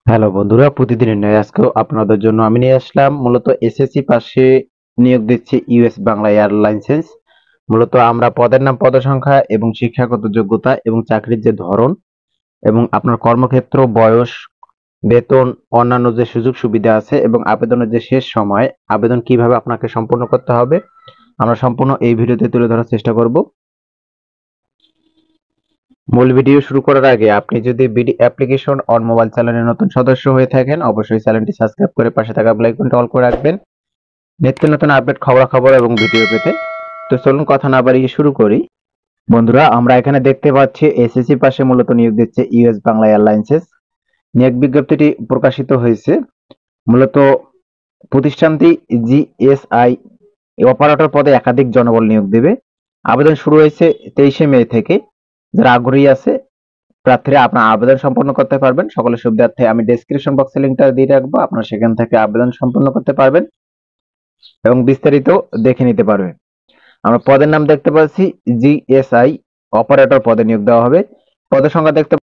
Hello বন্ধুরা, প্রতিদিনের ন্যায় আজকেও আপনাদের জন্য আমি নিয়ে আসলাম মূলত এসএসসি পাশে নিয়োগ দিচ্ছে ইউএস বাংলা এয়ারলাইন্সেস। মূলত আমরা পদের নাম, পদের সংখ্যা এবং শিক্ষাগত যোগ্যতা এবং চাকরির যে ধরন এবং আপনার কর্মক্ষেত্র, বয়স, বেতন, অন্যান্য যে সুযোগ সুবিধা আছে এবং আবেদনের যে শেষ সময়, আবেদন কিভাবে আপনাকে সম্পূর্ণ করতে হবে আমরা সম্পূর্ণ এই ভিডিওতে তুলে ধরার চেষ্টা করব। মূল ভিডিও শুরু করার আগে আপনি যদি বিডি অ্যাপ্লিকেশন অন মোবাইল চ্যানেলের নতুন সদস্য হয়ে থাকেন, অবশ্যই চ্যানেলটি সাবস্ক্রাইব করে পাশে থাকা বেল আইকনটি অল করে রাখবেন নিত্য নতুন আপডেট খবরাখবর এবং ভিডিও পেতে। তো চলুন কথা না বাড়িয়ে শুরু করি। বন্ধুরা, আমরা এখানে দেখতে পাচ্ছি এসএসসি পাশে মূলত নিয়োগ দিচ্ছে ইউএস বাংলা এয়ারলাইন্সেস। নিয়োগ বিজ্ঞপ্তিটি প্রকাশিত হয়েছে। মূলত প্রতিষ্ঠানটি জিএসআই অপারেটর পদে একাধিক জনবল নিয়োগ দেবে। আবেদন শুরু হয়েছে 23শে মে থেকে। যারা আগ্রহী আছে প্রার্থীরা আপনার আবেদন সম্পন্ন করতে পারবেন। সকলের সুবিধার্থে আমি ডেসক্রিপশন বক্সে লিংকটা দিয়ে রাখবো, আপনারা সেখান থেকে আবেদন সম্পন্ন করতে পারবেন এবং বিস্তারিত দেখে নিতে পারবেন। আমরা পদের নাম দেখতে পাচ্ছি জিএসআই অপারেটর পদে নিয়োগ দেওয়া হবে। পদের সংখ্যা দেখতে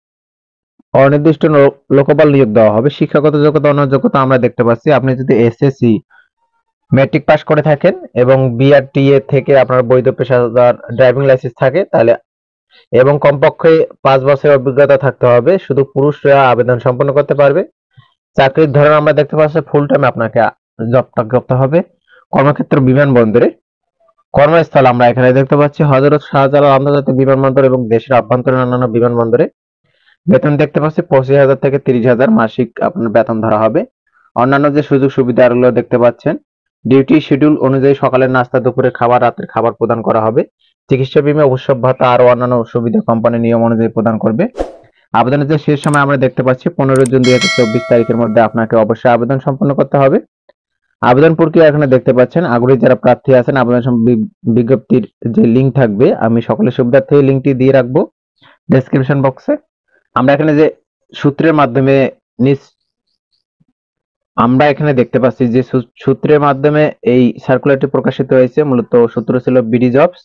অনির্দিষ্ট লোকবল নিয়োগ দেওয়া হবে। শিক্ষাগত যোগ্যতা, অন্য যোগ্যতা আমরা দেখতে পাচ্ছি আপনি যদি এসএসসি ম্যাট্রিক পাস করে থাকেন এবং বিআরটিএ থেকে আপনার বৈধ পেশাদার ড্রাইভিং লাইসেন্স থাকে তাহলে এবং কমপক্ষে 5 বছরের অভিজ্ঞতা থাকতে হবে। শুধু পুরুষরা আবেদন সম্পন্ন করতে পারবে। চাকরির ধরন আমরা দেখতে পাচ্ছি ফুল টাইম আপনাকে জবটা করতে হবে। কর্মক্ষেত্র বিমানবন্দরে। কর্মস্থল আমরা এখানে দেখতে পাচ্ছি হযরত শাহজালাল আন্তর্জাতিক বিমানবন্দর এবং দেশের আভ্যন্তরীণ অন্যান্য বিমানবন্দরে। বেতন দেখতে পাচ্ছি 25,000 থেকে 30,000 মাসিক আপনার বেতন ধরা হবে। অন্যান্য যে সুযোগ সুবিধাগুলো দেখতে পাচ্ছেন, ডিউটি শিডিউল অনুযায়ী সকালের নাস্তা, দুপুরের খাবার, রাতের খাবার প্রদান করা হবে। চিকিৎসা বীমা, উৎসব ভাতা আরো অন্যান্য সুবিধা কোম্পানি নিয়ম অনুযায়ী প্রদান করবে। আবেদনের যে শেষ সময় আমরা দেখতে পাচ্ছি 15 জুন 2024 তারিখের মধ্যে আপনাকে অবশ্যই আবেদন সম্পন্ন করতে হবে। আবেদন প্রক্রিয়া এখানে দেখতে পাচ্ছেন। আগ্রহী যারা প্রার্থী আছেন আবেদন বিজ্ঞপ্তির যে লিঙ্ক থাকবে আমি সকলের সুবিধার্থে লিঙ্কটি দিয়ে রাখবো ডেসক্রিপশন বক্সে। আমরা এখানে যে সূত্রের মাধ্যমে আমরা এখানে দেখতে পাচ্ছি যে সূত্রের মাধ্যমে এই সার্কুলারটি প্রকাশিত হয়েছে। মূলত সূত্র ছিল বিডি জবস।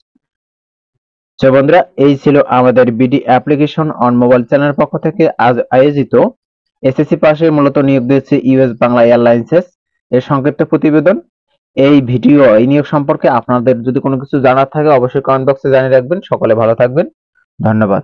তো বন্ধুরা, এই ছিল আমাদের বিডি অ্যাপ্লিকেশন অন মোবাইল চ্যানেলের পক্ষ থেকে আজ আয়োজিত এসএসসি পাশে মূলত নিয়োগ দিয়েছে ইউএস বাংলা এয়ারলাইন্সেস এর সংক্ষিপ্ত প্রতিবেদন। এই ভিডিও, এই নিয়োগ সম্পর্কে আপনাদের যদি কোনো কিছু জানার থাকে অবশ্যই কমেন্ট বক্সে জানিয়ে রাখবেন। সকলে ভালো থাকবেন। ধন্যবাদ।